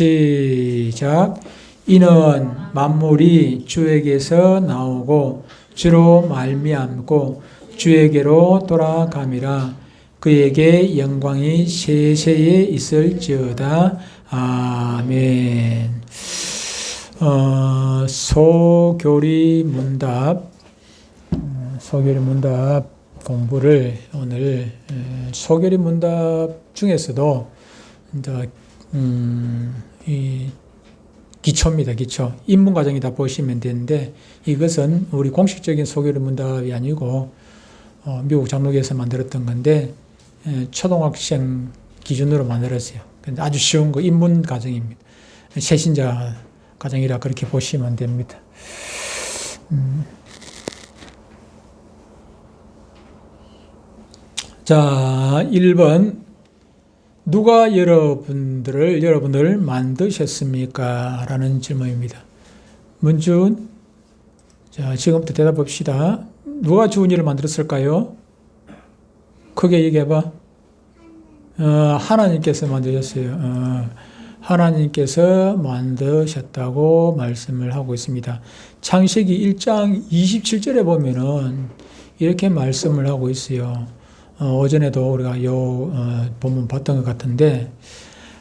시작. 이는 만물이 주에게서 나오고 주로 말미암고 주에게로 돌아감이라. 그에게 영광이 세세에 있을지어다. 아멘. 소교리 문답 공부를 오늘 소교리 문답 중에서도 이제 이 기초입니다. 기초. 입문 과정이다 보시면 되는데 이것은 우리 공식적인 소교리 문답이 아니고 미국 장로교에서 만들었던 건데 초등학생 기준으로 만들었어요. 근데 아주 쉬운 거 입문 과정입니다. 새신자 과정이라 그렇게 보시면 됩니다. 자, 1번. 누가 여러분을 만드셨습니까? 라는 질문입니다. 문준. 자, 지금부터 대답합시다. 누가 주은이를 만들었을까요? 크게 얘기해봐. 하나님께서 만드셨어요. 하나님께서 만드셨다고 말씀을 하고 있습니다. 창세기 1장 27절에 보면은 이렇게 말씀을 하고 있어요. 오전에도 우리가 본문 봤던 것 같은데,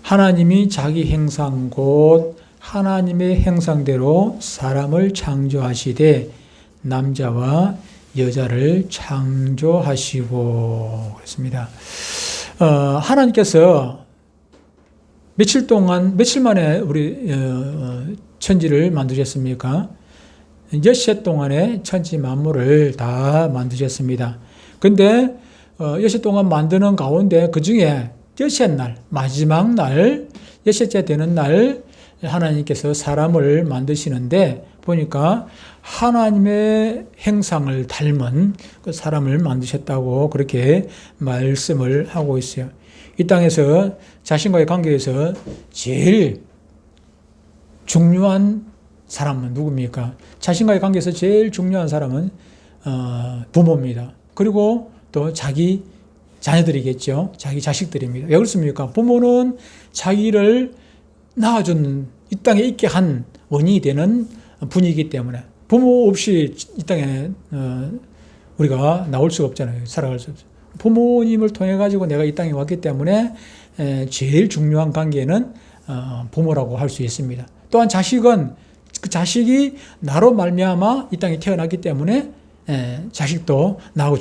하나님이 자기 형상 곧 하나님의 형상대로 사람을 창조하시되 남자와 여자를 창조하시고 그랬습니다. 하나님께서 며칠 만에 우리 천지를 만드셨습니까? 엿새 동안에 천지 만물을 다 만드셨습니다. 근데 엿새 동안 만드는 가운데 그 중에 엿새 날, 마지막 날, 엿새째 되는 날 하나님께서 사람을 만드시는데 보니까 하나님의 형상을 닮은 그 사람을 만드셨다고 그렇게 말씀을 하고 있어요. 이 땅에서 자신과의 관계에서 제일 중요한 사람은 누굽니까? 자신과의 관계에서 제일 중요한 사람은 부모입니다. 그리고 또 자기 자녀들이겠죠. 자기 자식들입니다. 왜 그렇습니까? 부모는 자기를 낳아준, 이 땅에 있게 한 원인이 되는 분이기 때문에 부모 없이 이 땅에 우리가 나올 수가 없잖아요. 살아갈 수 없어요. 부모님을 통해 가지고 내가 이 땅에 왔기 때문에 제일 중요한 관계는 부모라고 할 수 있습니다. 또한 자식은 그 자식이 나로 말미암아 이 땅에 태어났기 때문에 자식도 나하고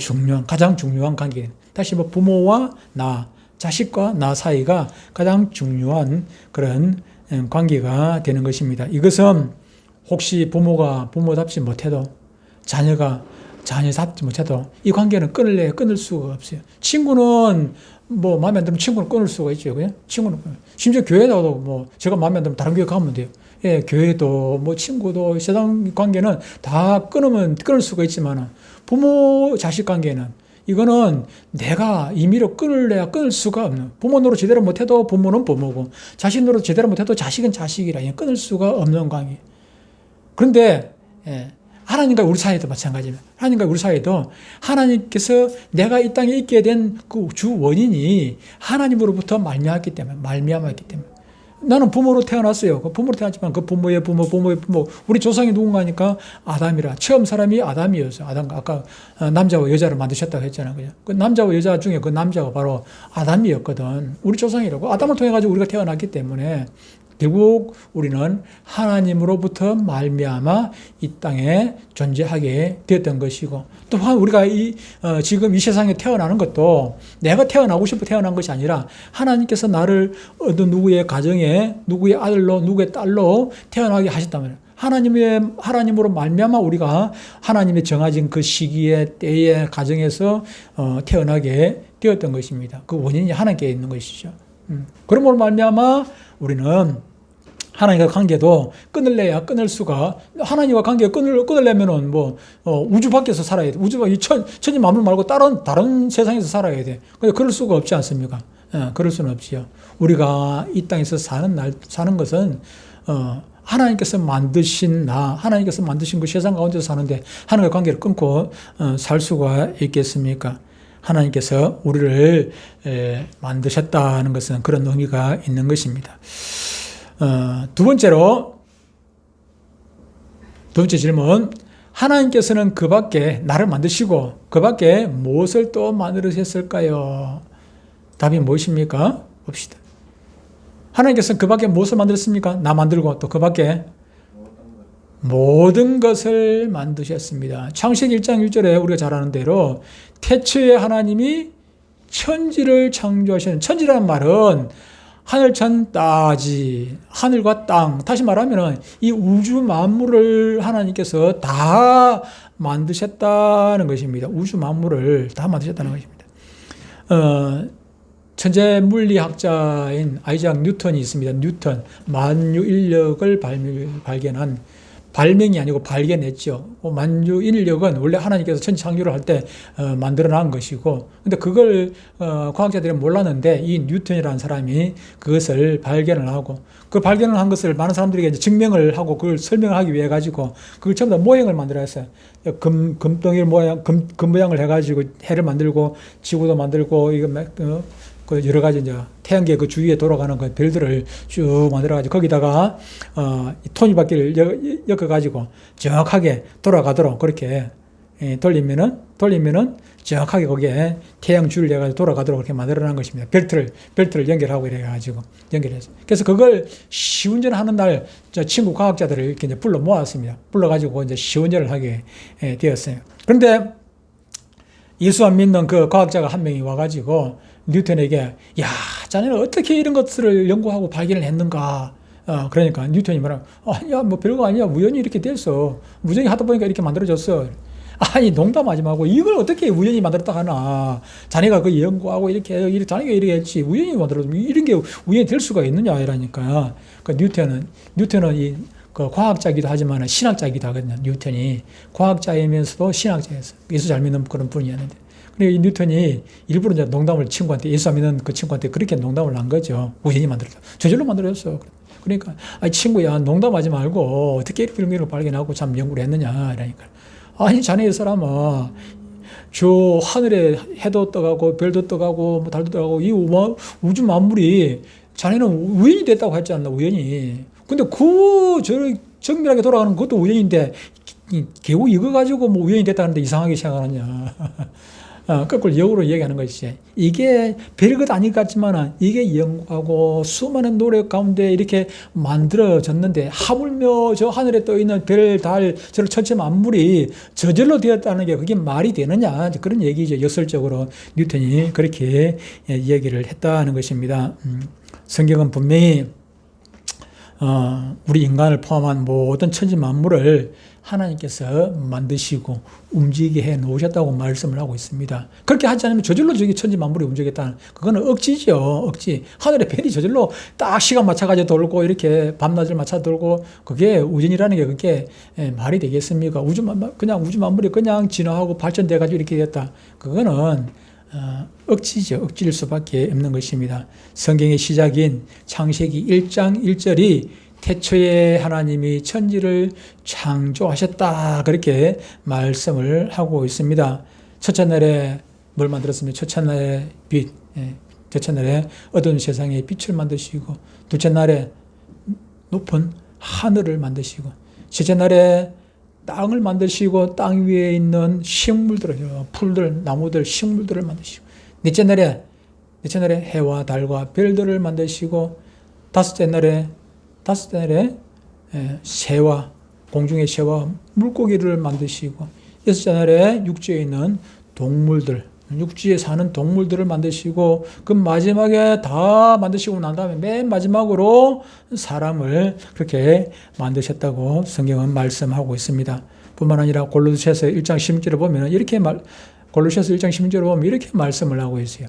가장 중요한 관계. 다시 부모와 나, 자식과 나 사이가 가장 중요한 그런 관계가 되는 것입니다. 이것은 혹시 부모가 부모답지 못해도 자녀가 자녀답지 못해도 이 관계는 끊을 수가 없어요. 친구는 마음에 안 들면 친구는 끊을 수가 있죠. 그냥 친구는 심지어 교회도 제가 마음에 안 들면 다른 교회 가면 돼요. 예, 교회도 친구도 세상 관계는 다 끊을 수가 있지만 부모 자식 관계는 이거는 내가 임의로 끊을 수가 없는, 부모 노릇 제대로 못해도 부모는 부모고 자식 노릇 제대로 못해도 자식은 자식이라 끊을 수가 없는 관계. 그런데 하나님과 우리 사이도 마찬가지입니다. 하나님과 우리 사이도 하나님께서 내가 이 땅에 있게 된 그 주 원인이 하나님으로부터 말미암았기 때문에 나는 부모로 태어났어요. 부모로 태어났지만 그 부모의 부모, 우리 조상이 누군가니까 아담이라. 처음 사람이 아담이었어요. 아까 남자와 여자를 만드셨다고 했잖아요. 그죠? 그 남자와 여자 중에 그 남자가 바로 아담이었거든. 우리 조상이라고. 아담을 통해 가지고 우리가 태어났기 때문에 결국 우리는 하나님으로부터 말미암아 이 땅에 존재하게 되었던 것이고, 또한 우리가 지금 이 세상에 태어나는 것도 내가 태어나고 싶어 태어난 것이 아니라 하나님께서 나를 어떤 누구의 가정에 누구의 아들로 누구의 딸로 태어나게 하셨다면 하나님으로 말미암아 우리가 하나님의 정하신 그 시기에 때에 가정에서 태어나게 되었던 것입니다. 그 원인이 하나님께 있는 것이죠. 그러므로 말미암아 우리는 하나님과 관계도 끊을 수가, 하나님과 관계 끊으려면은 우주 밖에서 살아야 돼. 우주 밖, 천지 만물 말고 다른 세상에서 살아야 돼. 근데 그럴 수가 없지 않습니까? 그럴 수는 없지요. 우리가 이 땅에서 사는 것은, 하나님께서 만드신 하나님께서 만드신 그 세상 가운데서 사는데 하나님과 관계를 끊고 살 수가 있겠습니까? 하나님께서 우리를 만드셨다는 것은 그런 의미가 있는 것입니다. 두 번째 질문. 하나님께서는 그 밖에 나를 만드시고 그 밖에 무엇을 또 만들으셨을까요? 답이 무엇입니까? 봅시다. 하나님께서는 그 밖에 무엇을 만들었습니까? 나 만들고 또 그 밖에 모든 것을 만드셨습니다. 창세기 1장 1절에 우리가 잘 아는 대로 태초에 하나님이 천지를 창조하시는, 천지라는 말은 하늘천 따지, 하늘과 땅, 다시 말하면 이 우주 만물을 하나님께서 다 만드셨다는 것입니다. 우주 만물을 다 만드셨다는 것입니다. 천재 물리학자인 아이작 뉴턴이 있습니다. 뉴턴, 만유인력을 발견한, 발명이 아니고 발견했죠. 만유인력은 원래 하나님께서 천지 창조를 할 때 만들어 놓은 것이고, 근데 그걸 과학자들이 몰랐는데 이 뉴턴이라는 사람이 그것을 발견을 하고, 그 발견을 한 것을 많은 사람들에게 이제 증명을 하고 그걸 설명을 하기 위해 가지고 그걸 전부 다 모형을 만들어 했어요. 금덩이 모양, 금 모양을 해가지고 해를 만들고 지구도 만들고 이거 그 여러 가지 이제 태양계 그 주위에 돌아가는 그 별들을 쭉 만들어가지고 거기다가 톱니바퀴를 엮어가지고 정확하게 돌아가도록 그렇게 돌리면은 정확하게 거기에 태양 줄을 내가지고 돌아가도록 그렇게 만들어놓은 것입니다. 벨트를 연결하고 이래가지고 연결해서. 그래서 그걸 시운전하는 날 저 친구 과학자들을 이렇게 이제 불러 모았습니다. 불러가지고 이제 시운전을 하게 되었어요. 그런데 예수 안 믿는 그 과학자가 한 명이 와가지고 뉴턴에게, 야, 자네는 어떻게 이런 것들을 연구하고 발견을 했는가? 그러니까 뉴턴이 말하면, 야, 뭐 별거 아니야. 우연히 이렇게 됐어. 우연히 하다 보니까 이렇게 만들어졌어. 아니, 농담하지 말고 이걸 어떻게 우연히 만들었다 하나. 자네가 그 연구하고 이렇게 자네가 이렇게 했지. 우연히 만들어서 이런 게 우연히 될 수가 있느냐 이러니까. 그 뉴턴은 그 과학자이기도 하지만 신학자이기도 하거든요. 뉴턴이 과학자이면서도 신학자였어요. 예수 잘 믿는 그런 분이었는데. 근데 이 뉴턴이 일부러 이제 농담을 친구한테, 예수 안 믿는 그 친구한테 그렇게 농담을 한 거죠. 우연히 만들었다. 저절로 만들어졌어. 그러니까, 아니, 친구야, 농담하지 말고 어떻게 이런 걸 발견하고 참 연구를 했느냐. 이러니까. 아니, 자네 사람아, 저 하늘에 해도 떠가고 별도 떠가고 뭐 달도 떠가고 이 우주 만물이 자네는 우연히 됐다고 했지 않나, 우연히. 근데 저 정밀하게 돌아가는 것도 우연인데 겨우 이거 가지고 뭐 우연히 됐다는데 이상하게 생각하느냐. 거꾸로 역으로 얘기하는 것이지. 이게 별것 아닐 것 같지만 이게 연구하고 수많은 노력 가운데 이렇게 만들어졌는데 하물며 저 하늘에 떠 있는 별, 달, 저 천체 만물이 저절로 되었다는 게 그게 말이 되느냐. 그런 얘기죠. 역설적으로 뉴턴이 그렇게 얘기를 했다는 것입니다. 성경은 분명히 우리 인간을 포함한 모든 천지 만물을 하나님께서 만드시고 움직이게 해 놓으셨다고 말씀을 하고 있습니다. 그렇게 하지 않으면 저절로 저기 천지 만물이 움직였다는, 그거는 억지죠. 억지. 하늘의 별이 저절로 딱 시간 맞춰가지고 돌고 이렇게 밤낮을 맞춰 돌고 그게 우연이라는 게 그게 말이 되겠습니까? 그냥 우주 만물이 그냥 진화하고 발전돼가지고 이렇게 됐다. 그거는 억지죠. 억지일 수밖에 없는 것입니다. 성경의 시작인 창세기 1장 1절이 태초에 하나님이 천지를 창조하셨다. 그렇게 말씀을 하고 있습니다. 첫째 날에 뭘 만들었습니까? 첫째 날에 빛, 첫째 날에 어두운 세상에 빛을 만드시고, 둘째 날에 높은 하늘을 만드시고, 셋째 날에 땅을 만드시고 땅 위에 있는 식물들을, 풀들, 나무들, 식물들을 만드시고, 넷째 날에 해와 달과 별들을 만드시고, 다섯째 날에 새와, 공중의 새와 물고기를 만드시고, 여섯째 날에 육지에 있는 동물들, 육지에 사는 동물들을 만드시고, 그 마지막에 다 만드시고 난 다음에 맨 마지막으로 사람을 그렇게 만드셨다고 성경은 말씀하고 있습니다. 뿐만 아니라 골로새서 1장 16절을 보면 골로새서 1장 16절을 보면 이렇게 말씀을 하고 있어요.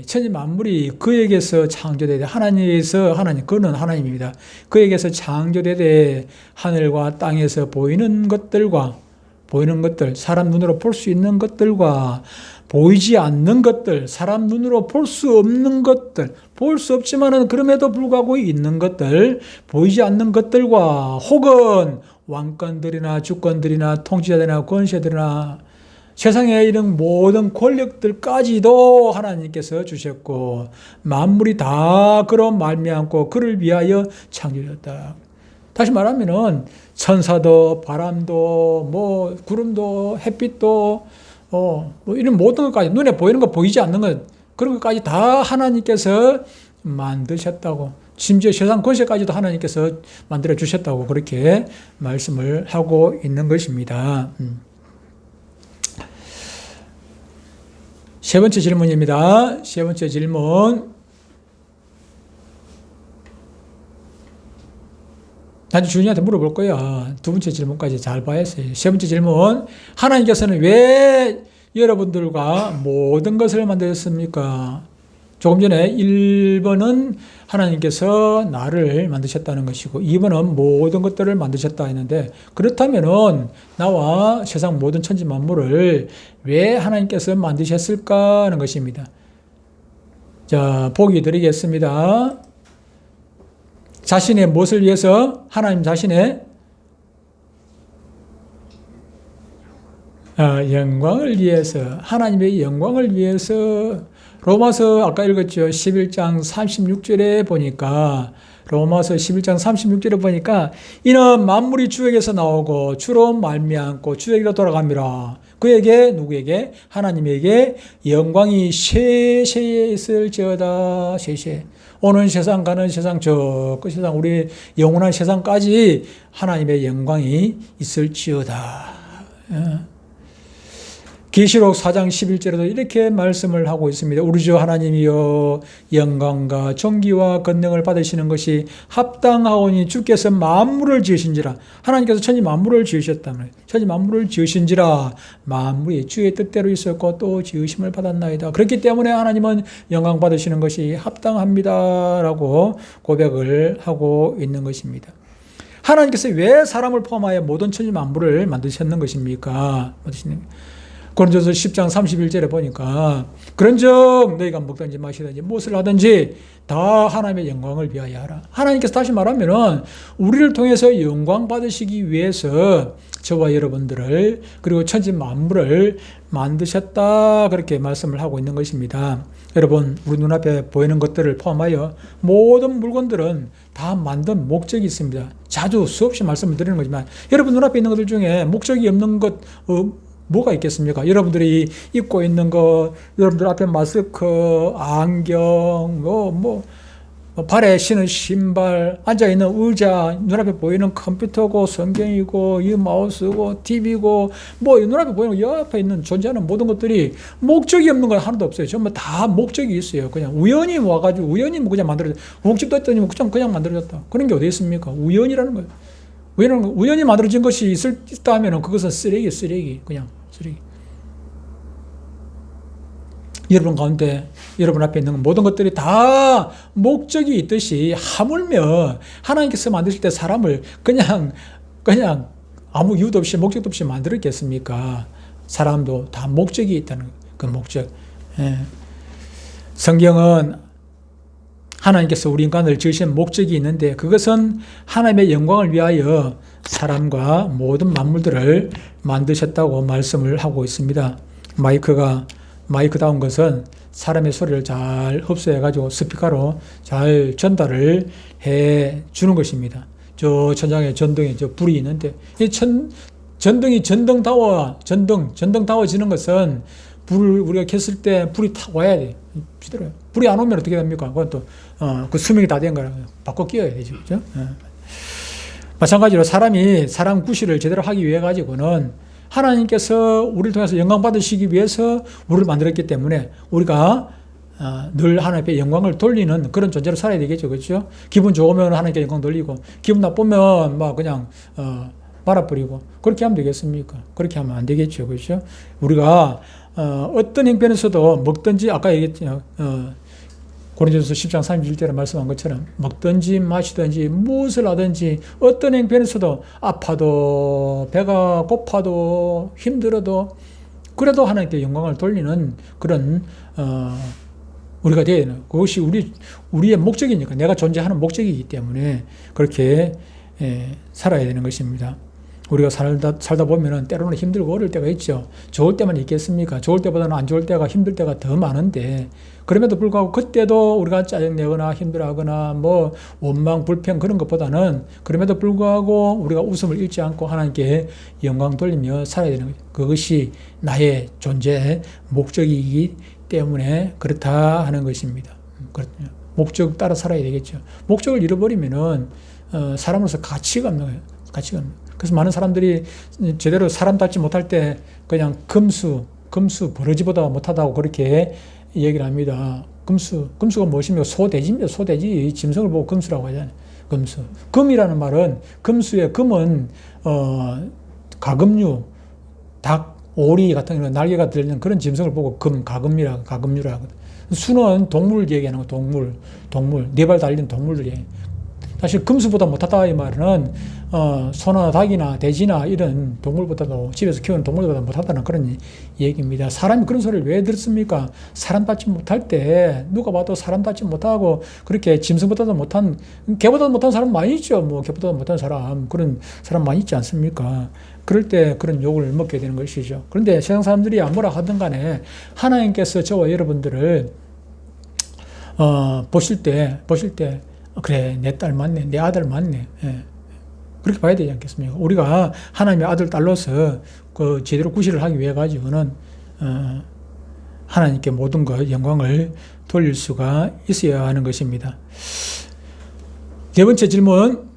천지 만물이 그에게서 창조되되, 그는 하나님입니다. 그에게서 창조되되 하늘과 땅에서 보이는 것들, 사람 눈으로 볼 수 있는 것들과 보이지 않는 것들, 사람 눈으로 볼 수 없는 것들, 볼 수 없지만은 그럼에도 불구하고 있는 것들, 보이지 않는 것들과 혹은 왕권들이나 주권들이나 통치자들이나 권세들이나 세상에 이런 모든 권력들까지도 하나님께서 주셨고 만물이 다 그로 말미암고 그를 위하여 창조되었다. 다시 말하면은 천사도 바람도 뭐 구름도 햇빛도 뭐 이런 모든 것까지 눈에 보이는 거 보이지 않는 것 그런 것까지 다 하나님께서 만드셨다고, 심지어 세상 권세까지도 하나님께서 만들어 주셨다고 그렇게 말씀을 하고 있는 것입니다. 세 번째 질문입니다. 세 번째 질문. 나중에 주인한테 물어볼 거야. 두 번째 질문까지 잘 봐야 했어요. 세 번째 질문. 하나님께서는 왜 여러분들과 모든 것을 만드셨습니까? 조금 전에 1번은 하나님께서 나를 만드셨다는 것이고 2번은 모든 것들을 만드셨다 했는데, 그렇다면은 나와 세상 모든 천지 만물을 왜 하나님께서 만드셨을까 하는 것입니다. 자, 보기 드리겠습니다. 자신의 무엇을 위해서? 하나님 자신의 영광을 위해서, 하나님의 영광을 위해서. 로마서 아까 읽었죠. 11장 36절에 보니까, 로마서 11장 36절에 보니까 이는 만물이 주에게서 나오고 주로 말미암고 주에게로 돌아갑니다. 그에게, 누구에게? 하나님에게 영광이 세세에 있을지어다. 세세. 오는 세상 가는 세상 저 그 세상 우리 영원한 세상까지 하나님의 영광이 있을지어다. 계시록 4장 11절에도 이렇게 말씀을 하고 있습니다. 우리 주 하나님이여 영광과 존귀와 권능을 받으시는 것이 합당하오니 주께서 만물을 지으신지라. 하나님께서 천지 만물을 지으셨다면 천지 만물을 지으신지라 만물이 주의 뜻대로 있었고 또 지으심을 받았나이다. 그렇기 때문에 하나님은 영광 받으시는 것이 합당합니다라고 고백을 하고 있는 것입니다. 하나님께서 왜 사람을 포함하여 모든 천지 만물을 만드셨는 것입니까? 고린도서 10장 31절에 보니까 그런즉 너희가 먹든지 마시든지 무엇을 하든지 다 하나님의 영광을 위하여 하라. 하나님께서 다시 말하면은 우리를 통해서 영광 받으시기 위해서 저와 여러분들을 그리고 천지 만물을 만드셨다 그렇게 말씀을 하고 있는 것입니다. 여러분, 우리 눈앞에 보이는 것들을 포함하여 모든 물건들은 다 만든 목적이 있습니다. 자주 수없이 말씀을 드리는 거지만 여러분 눈앞에 있는 것들 중에 목적이 없는 것 뭐가 있겠습니까? 여러분들이 입고 있는 것, 여러분들 앞에 마스크, 안경, 발에 신은 신발, 앉아있는 의자, 눈앞에 보이는 컴퓨터고, 성경이고, 이 마우스고, TV고, 눈앞에 보이는 옆에 있는 존재하는 모든 것들이 목적이 없는 건 하나도 없어요. 전부 다 목적이 있어요. 그냥 우연히 와가지고, 우연히 그냥 만들어졌다. 목집도 했더니 그냥 만들어졌다. 그런 게 어디 있습니까? 우연이라는 거예요. 우연히 만들어진 것이 있다 하면 그것은 쓰레기. 그냥 쓰레기. 여러분 가운데, 여러분 앞에 있는 모든 것들이 다 목적이 있듯이 하물며 하나님께서 만드실 때 사람을 그냥 아무 이유도 없이 목적도 없이 만들었겠습니까? 사람도 다 목적이 있다는 그 목적. 성경은 하나님께서 우리 인간을 지으신 목적이 있는데 그것은 하나님의 영광을 위하여 사람과 모든 만물들을 만드셨다고 말씀을 하고 있습니다. 마이크다운 것은 사람의 소리를 잘 흡수해가지고 스피커로 잘 전달을 해 주는 것입니다. 저 천장에 전등에 저 불이 있는데 이 전등이 전등다워지는 것은 불을 우리가 켰을 때 불이 탁 와야 돼. 불이 안 오면 어떻게 됩니까? 그건 또, 그 수명이 다 된 거라 바꿔 끼워야 되죠. 그죠? 마찬가지로 사람 구실을 제대로 하기 위해 가지고는 하나님께서 우리를 통해서 영광 받으시기 위해서 우리를 만들었기 때문에 우리가 늘 하나님 앞에 영광을 돌리는 그런 존재로 살아야 되겠죠. 그렇죠? 기분 좋으면 하나님께 영광 돌리고, 기분 나쁘면 그냥, 말아버리고, 그렇게 하면 되겠습니까? 그렇게 하면 안 되겠죠. 그렇죠? 우리가, 어떤 형편에서도 먹든지, 아까 얘기했죠. 고린도서 10장 31절에 말씀한 것처럼 먹든지 마시든지 무엇을 하든지 어떤 형편에서도 아파도 배가 고파도 힘들어도 그래도 하나님께 영광을 돌리는 그런 우리가 되어야 되는, 그것이 우리의 목적이니까, 내가 존재하는 목적이기 때문에 그렇게 살아야 되는 것입니다. 우리가 살다 보면은 때로는 힘들고 어려울 때가 있죠. 좋을 때만 있겠습니까? 좋을 때보다는 안 좋을 때가, 힘들 때가 더 많은데, 그럼에도 불구하고 그때도 우리가 짜증내거나 힘들어하거나 뭐 원망, 불평 그런 것보다는 그럼에도 불구하고 우리가 웃음을 잃지 않고 하나님께 영광 돌리며 살아야 되는 거죠. 그것이 나의 존재의 목적이기 때문에 그렇다 하는 것입니다. 목적 따라 살아야 되겠죠. 목적을 잃어버리면은 사람으로서 가치가 없는 거예요. 가치가 없는 거예요. 그래서 많은 사람들이 제대로 사람 닮지 못할 때 그냥 금수, 버러지보다 못하다고 그렇게 얘기를 합니다. 금수가 무엇이며 소돼지입니다. 소돼지. 짐승을 보고 금수라고 하잖아요. 금수. 금이라는 말은, 금수의 금은, 가금류, 닭, 오리 같은 그런 날개가 들리는 그런 짐승을 보고 가금류라 하거든. 수는 동물 얘기하는 거, 동물. 네 발 달린 동물들 얘기. 사실 금수보다 못하다 이 말은 소나 닭이나 돼지나 이런 동물보다도 집에서 키우는 동물보다 못하다는 그런 얘기입니다. 사람이 그런 소리를 왜 듣습니까? 사람 닮지 못할 때 누가 봐도 사람 닮지 못하고 그렇게 짐승보다도 못한 개보다도 못한 사람 많이 있죠. 뭐 개보다도 못한 사람 그런 사람 많이 있지 않습니까? 그럴 때 그런 욕을 먹게 되는 것이죠. 그런데 세상 사람들이 아무라 하든 간에 하나님께서 저와 여러분들을 보실 때 그래, 내 딸 맞네, 내 아들 맞네. 예. 그렇게 봐야 되지 않겠습니까? 우리가 하나님의 아들, 딸로서 그 제대로 구실을 하기 위해 가지고는 하나님께 모든 것 영광을 돌릴 수가 있어야 하는 것입니다. 네 번째 질문.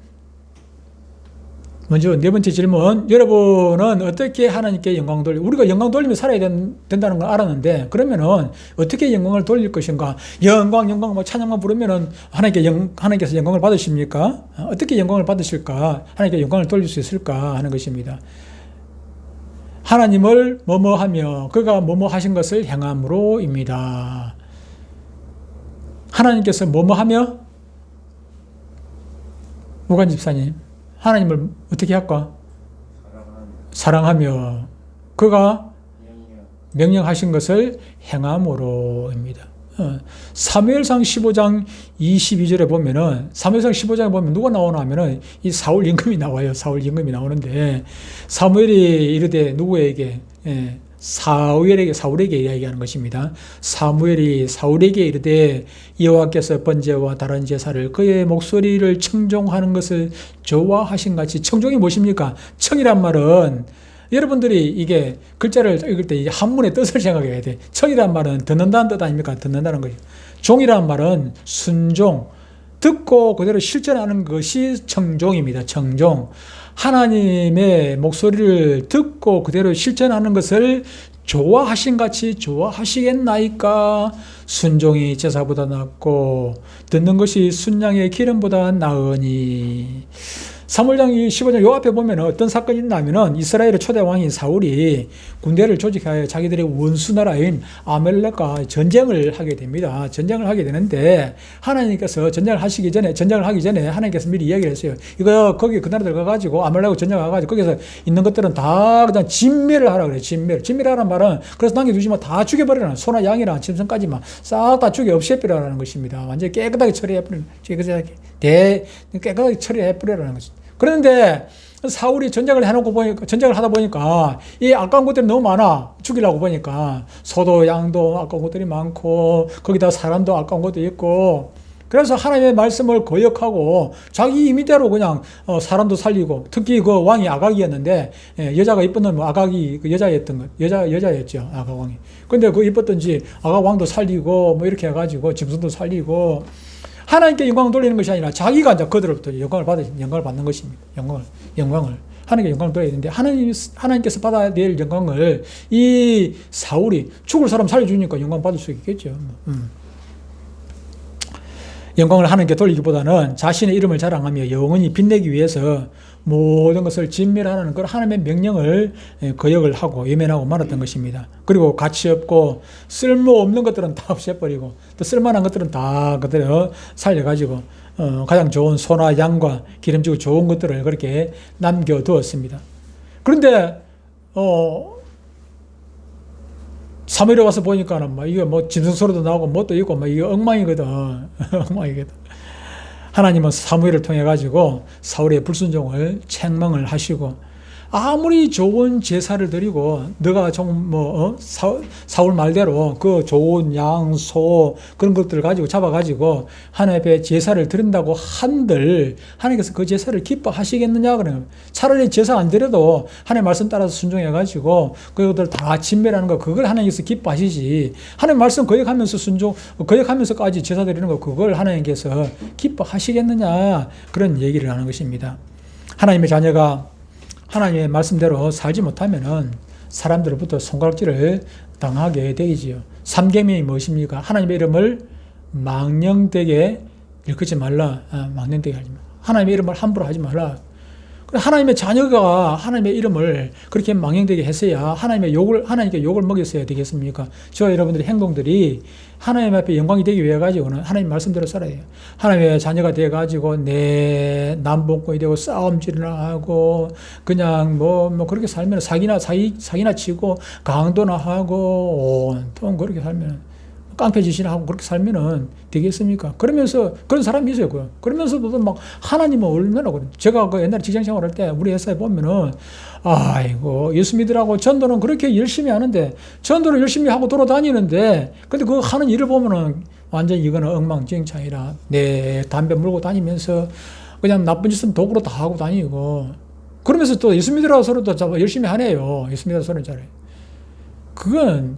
먼저 네 번째 질문. 여러분은 어떻게 하나님께 영광 돌리고, 우리가 영광 돌리며 살아야 된다는 걸 알았는데, 그러면은 어떻게 영광을 돌릴 것인가? 영광, 뭐 찬양만 부르면은 하나님께서 영광을 받으십니까? 어떻게 영광을 받으실까? 하나님께 영광을 돌릴 수 있을까? 하는 것입니다. 하나님을 뭐뭐하며, 그가 뭐뭐 하신 것을 행함으로입니다. 하나님께서 뭐뭐하며? 무관 집사님. 하나님을 어떻게 할까? 사랑하며 그가 명령하신 것을 행함으로입니다. 사무엘상 15장 22절에 보면은, 사무엘상 15장에 보면 누가 나오나 하면은 이 사울 임금이 나와요. 사울 임금이 나오는데, 사무엘이 이르되 누구에게? 사울에게 이야기하는 것입니다. 사무엘이 사울에게 이르되 여호와께서 번제와 다른 제사를 그의 목소리를 청종하는 것을 좋아하신 같이. 청종이 무엇입니까? 청이란 말은, 여러분들이 이게 글자를 읽을 때 한문의 뜻을 생각해야 돼. 청이란 말은 듣는다는 뜻 아닙니까? 듣는다는 거죠. 종이란 말은 순종, 듣고 그대로 실천하는 것이 청종입니다. 청종. 하나님의 목소리를 듣고 그대로 실천하는 것을 좋아하신 같이 좋아하시겠나이까? 순종이 제사보다 낫고 듣는 것이 순양의 기름보다 나으니. 사무엘상 15장 요 앞에 보면 어떤 사건이 있냐면은, 이스라엘의 초대 왕인 사울이 군대를 조직하여 자기들의 원수 나라인 아말렉과 전쟁을 하게 됩니다. 전쟁을 하게 되는데, 하나님께서 전쟁을 하기 전에 하나님께서 미리 이야기를 했어요. 이거 거기 그 나라 들어가가지고 아말렉하고 전쟁해가지고 거기서 있는 것들은 다 그냥 진멸을 하라 그래요. 진멸하라는 말은 그래서 남겨두지 마, 다 죽여버리라는, 소나 양이랑 짐승까지만 싹 다 죽여 없애버리라는 것입니다. 완전히 깨끗하게 처리해버리는, 깨끗하게 처리해버리라는 것입니다. 그런데 사울이 전쟁을 하다 보니까 이 아까운 것들이 너무 많아. 죽이려고 보니까 소도 양도 아까운 것들이 많고 거기다 사람도 아까운 것도 있고, 그래서 하나님의 말씀을 거역하고 자기 임의대로 그냥 사람도 살리고, 특히 그 왕이 아각이었는데, 여자가 이뻤던 뭐 아각이 그 여자였죠. 아각 왕이. 근데 그 이뻤던지 아각 왕도 살리고 뭐 이렇게 해가지고 짐승도 살리고, 하나님께 영광을 돌리는 것이 아니라 자기가 이제 그들로부터 영광을 받는 것입니다. 영광을. 하나님께 영광을 돌려야 되는데, 하나님께서 받아야 될 영광을 이 사울이 죽을 사람 살려주니까 영광 받을 수 있겠죠. 영광을 하나님께 돌리기보다는 자신의 이름을 자랑하며 영원히 빛내기 위해서 모든 것을 진멸하는 그런 하나님의 명령을 거역을 하고 외면하고 말았던 것입니다. 그리고 가치 없고 쓸모없는 것들은 다 없애버리고, 또 쓸만한 것들은 다 그대로 살려가지고 가장 좋은 소나 양과 기름지고 좋은 것들을 그렇게 남겨두었습니다. 그런데 사무엘에 와서 보니까는 이게 짐승 소리도 나오고 뭣도 있고 이게 엉망이거든. 엉망이거든. 하나님은 사무엘을 통해 가지고 사울의 불순종을 책망을 하시고, 아무리 좋은 제사를 드리고 너가 좀 사울 말대로 그 좋은 양, 소 그런 것들을 가지고 잡아가지고 하나님 앞에 제사를 드린다고 한들 하나님께서 그 제사를 기뻐하시겠느냐 그러면 차라리 제사 안 드려도 하나님 말씀 따라서 순종해가지고 그것들 다 진멸하는 거 그걸 하나님께서 기뻐하시지 하나님 말씀 거역하면서 거역하면서까지 제사 드리는 거 그걸 하나님께서 기뻐하시겠느냐 그런 얘기를 하는 것입니다. 하나님의 자녀가 하나님의 말씀대로 살지 못하면은 사람들로부터 손가락질을 당하게 되지요. 3계명이 무엇입니까? 하나님의 이름을 망령되게 일컫지 말라. 망령되게 하지 마. 하나님의 이름을 함부로 하지 말라. 하나님의 자녀가 하나님의 이름을 그렇게 망령되게 했어야 하나님께 욕을 먹였어야 되겠습니까? 저와 여러분들의 행동들이 하나님 앞에 영광이 되기 위해 가지고는 하나님 말씀대로 살아야 해요. 하나님의 자녀가 돼 가지고 내 남봉꾼이 되고 싸움질이나 하고 그냥 뭐 그렇게 살면 사기나 치고 강도나 하고 온통 그렇게 살면 깡패짓이나 하고 그렇게 살면은 되겠습니까? 그러면서 그런 사람이 있어요. 그러면서도 막 하나님은 얼마나 그래. 제가 그 옛날에 직장 생활할 때 우리 회사에 보면은 아이고 예수 믿으라고 전도는 그렇게 열심히 하는데 전도를 열심히 하고 돌아다니는데 근데 그 하는 일을 보면은 완전 이거는 엉망진창이라 내 담배 물고 다니면서 그냥 나쁜 짓은 도구로 다 하고 다니고 그러면서 또 예수 믿으라고 소리도 열심히 하네요. 예수 믿으라고 소리는 잘해. 그건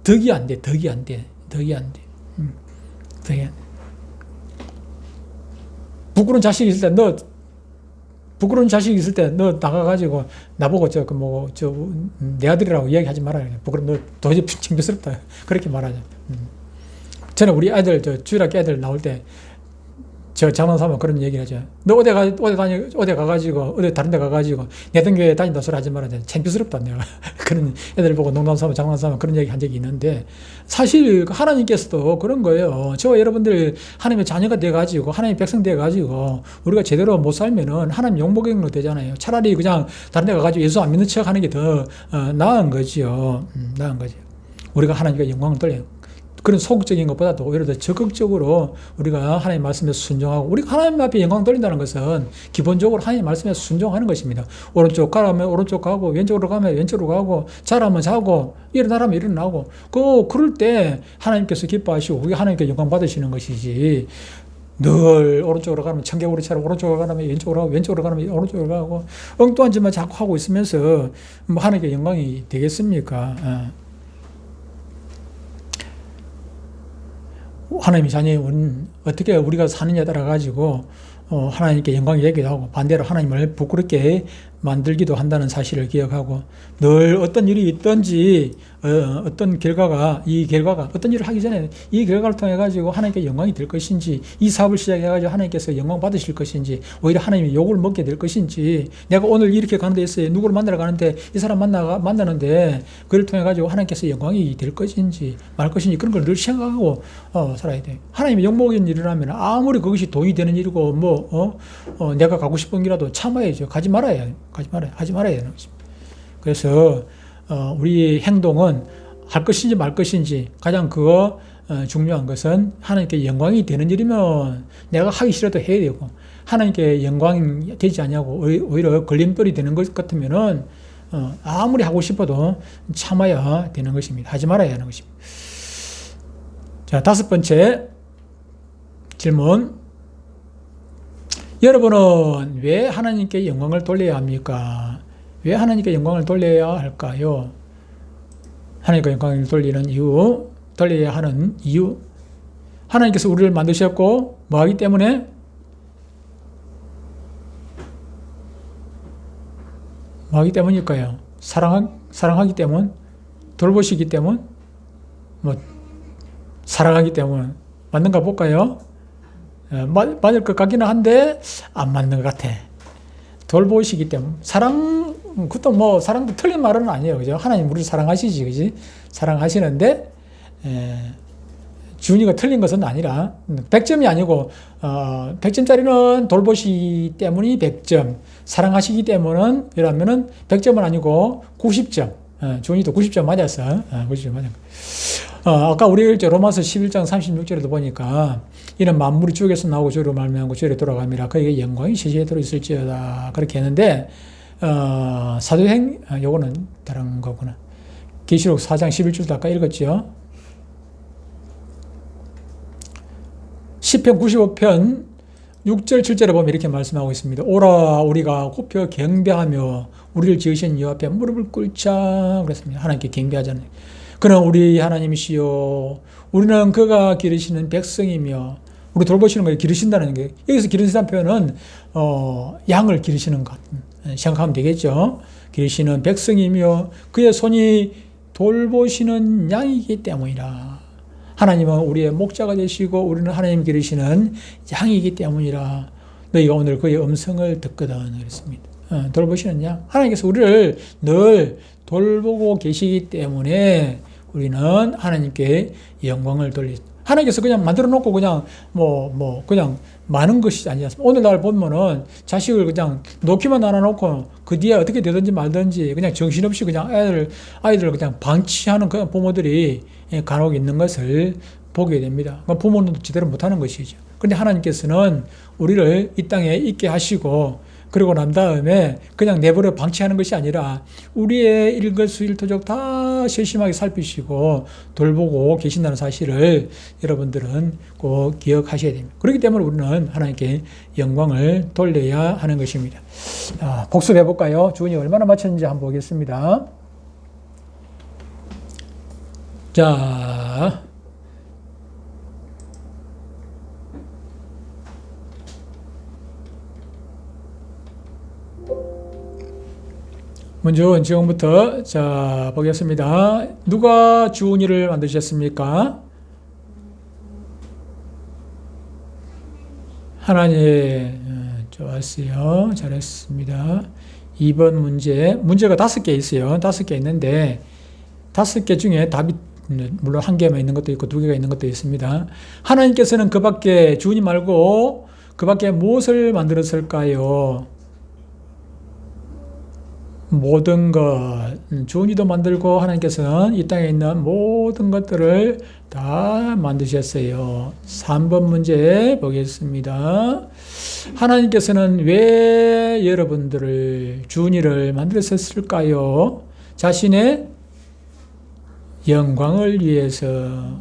덕이 안 돼. 부끄러운 자식이 있을 때 너 나가가지고 나보고 내 아들이라고 이야기하지 말아요. 부끄러워. 너 도저히 창피스럽다. 그렇게 말하죠. 저는 우리 아들 주일학교 애들 나올 때 저 장난삼아 그런 얘기를 하죠. 너 어디 가가지고 다른 데 가가지고 내던 교회 다닌다 소리 하지 말아야 돼. 창피스럽다 내가. 그런 애들 보고 농담삼아 장난삼아 그런 얘기 한 적이 있는데 사실 하나님께서도 그런 거예요. 저와 여러분들 하나님의 자녀가 돼가지고 하나님의 백성 돼가지고 우리가 제대로 못 살면은 하나님 욕먹이는 되잖아요. 차라리 그냥 다른 데 가가지고 예수 안 믿는 척 하는 게 더 나은 거지요. 나은 거죠. 우리가 하나님께 영광을 돌려요. 그런 소극적인 것보다도 오히려 더 적극적으로 우리가 하나님 말씀에 순종하고 우리가 하나님 앞에 영광 돌린다는 것은 기본적으로 하나님 말씀에 순종하는 것입니다. 오른쪽 가라면 오른쪽 가고 왼쪽으로 가면 왼쪽으로 가고 자라면 자고 일어나라면 일어나고 그럴 때 하나님께서 기뻐하시고 그게 하나님께 영광 받으시는 것이지 늘 오른쪽으로 가면 청개구리처럼 오른쪽으로 가면 왼쪽으로 가고 왼쪽으로 가면 오른쪽으로 가고 엉뚱한 짓만 자꾸 하고 있으면서 뭐 하나님께 영광이 되겠습니까? 하나님의 자녀는 어떻게 우리가 사느냐에 따라 가지고 하나님께 영광이 되기도 하고 반대로 하나님을 부끄럽게 만들기도 한다는 사실을 기억하고 늘 어떤 일이 있든지 어떤 결과가 어떤 일을 하기 전에 이 결과를 통해 가지고 하나님께 영광이 될 것인지 이 사업을 시작해 가지고 하나님께서 영광 받으실 것인지 오히려 하나님의 욕을 먹게 될 것인지 내가 오늘 이렇게 가는 데 있어요. 누구를 만나러 가는데 이 사람 만나는데 그를 통해 가지고 하나님께서 영광이 될 것인지 말 것인지 그런 걸 늘 생각하고 살아야 돼요. 하나님의 욕 먹이는 일이라면 아무리 그것이 돈이 되는 일이고 내가 가고 싶은 길이라도 참아야죠. 하지 말아야 되는 것입니다. 그래서 우리 행동은 할 것인지 말 것인지 가장 중요한 것은 하나님께 영광이 되는 일이면 내가 하기 싫어도 해야 되고 하나님께 영광이 되지 않냐고 오히려 걸림돌이 되는 것 같으면은 아무리 하고 싶어도 참아야 되는 것입니다. 하지 말아야 하는 것입니다. 자, 5번째 질문. 여러분은 왜 하나님께 영광을 돌려야 합니까? 왜 하나님께 영광을 돌려야 할까요? 하나님께 영광을 돌려야 하는 이유. 하나님께서 우리를 만드셨고 뭐 하기 때문에? 뭐 하기 때문일까요? 사랑하기 때문? 돌보시기 때문? 사랑하기 때문. 맞는가 볼까요? 맞을 것 같기는 한데 안 맞는 것 같아. 돌보시기 때문에. 그것도 사랑도 틀린 말은 아니에요. 그죠? 하나님 우리를 사랑하시지, 그지? 사랑하시는데, 준이가 틀린 것은 아니라, 100점이 아니고, 100점짜리는 돌보시기 때문이 100점, 사랑하시기 때문은, 이러면은 100점은 아니고 90점. 준이도 90점 맞았어. 90점 맞았어. 아까 우리 로마서 11장 36절에도 보니까 이는 만물이 주에게서 나오고 주로 말미암고 주로 돌아갑니다. 그에게 영광이 시시에 들어있을지어다. 그렇게 했는데 사도행, 요거는 다른 거구나. 계시록 4장 11절도 아까 읽었죠. 시편 95편 6절 7절에 보면 이렇게 말씀하고 있습니다. 오라 우리가 굽혀 경배하며 우리를 지으신 여호와 앞에 무릎을 꿇자 그랬습니다. 하나님께 경배하잖아요. 그는 우리 하나님이시요 우리는 그가 기르시는 백성이며 우리 돌보시는 걸 기르신다는 게 여기서 기르신다는 표현은 양을 기르시는 것 생각하면 되겠죠. 기르시는 백성이며 그의 손이 돌보시는 양이기 때문이라. 하나님은 우리의 목자가 되시고 우리는 하나님 기르시는 양이기 때문이라. 너희가 오늘 그의 음성을 듣거든 그랬습니다. 돌보시는 양. 하나님께서 우리를 늘 돌보고 계시기 때문에 우리는 하나님께 영광을 돌리죠. 하나님께서 그냥 만들어 놓고 그냥 그냥 많은 것이 아니지 않습니까? 오늘날 보면은 자식을 그냥 놓기만 안 해놓고 그 뒤에 어떻게 되든지 말든지 그냥 정신없이 그냥 아이들을 그냥 방치하는 그런 부모들이 간혹 있는 것을 보게 됩니다. 부모는 제대로 못하는 것이죠. 그런데 하나님께서는 우리를 이 땅에 있게 하시고 그러고 난 다음에 그냥 내버려 방치하는 것이 아니라 우리의 일거수일투족 다 세심하게 살피시고 돌보고 계신다는 사실을 여러분들은 꼭 기억하셔야 됩니다. 그렇기 때문에 우리는 하나님께 영광을 돌려야 하는 것입니다. 복습해 볼까요? 주은이 얼마나 맞췄는지 한번 보겠습니다. 자, 먼저 지금부터 자 보겠습니다. 누가 주은이를 만드셨습니까? 하나님. 좋았어요. 잘했습니다. 2번 문제가 5개 있어요. 5개 있는데 5개 중에 답이 물론 1개만 있는 것도 있고 2개가 있는 것도 있습니다. 하나님께서는 그 밖에 주은이 말고 그 밖에 무엇을 만들었을까요? 모든 것, 주은이도 만들고 하나님께서는 이 땅에 있는 모든 것들을 다 만드셨어요. 3번 문제 보겠습니다. 하나님께서는 왜 여러분들을, 주은이를 만드셨을까요? 자신의 영광을 위해서.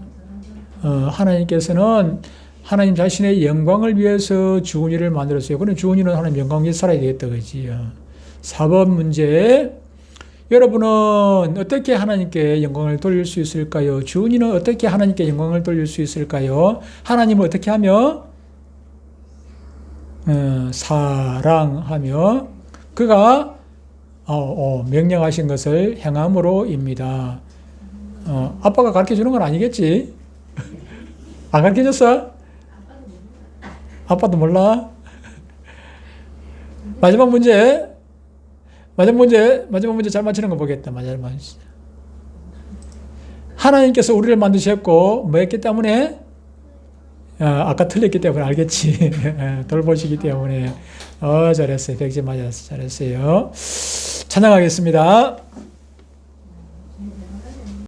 하나님께서는 하나님 자신의 영광을 위해서 주은이를 만들었어요. 그럼 주은이는 하나님 영광 위해서 살아야 되겠다, 그지요? 4번 문제. 여러분은 어떻게 하나님께 영광을 돌릴 수 있을까요? 주은이는 어떻게 하나님께 영광을 돌릴 수 있을까요? 하나님을 어떻게 하며? 사랑하며 그가 명령하신 것을 행함으로입니다. 아빠가 가르쳐 주는 건 아니겠지? 안 가르쳐 줬어? 아빠도 몰라? 마지막 문제 잘 맞히는 거 보겠다. 마지막 문제. 하나님께서 우리를 만드셨고 뭐 했기 때문에? 아까 틀렸기 때문에 알겠지. 돌보시기 때문에. 잘했어요. 100점 맞았어. 잘했어요. 찬양하겠습니다.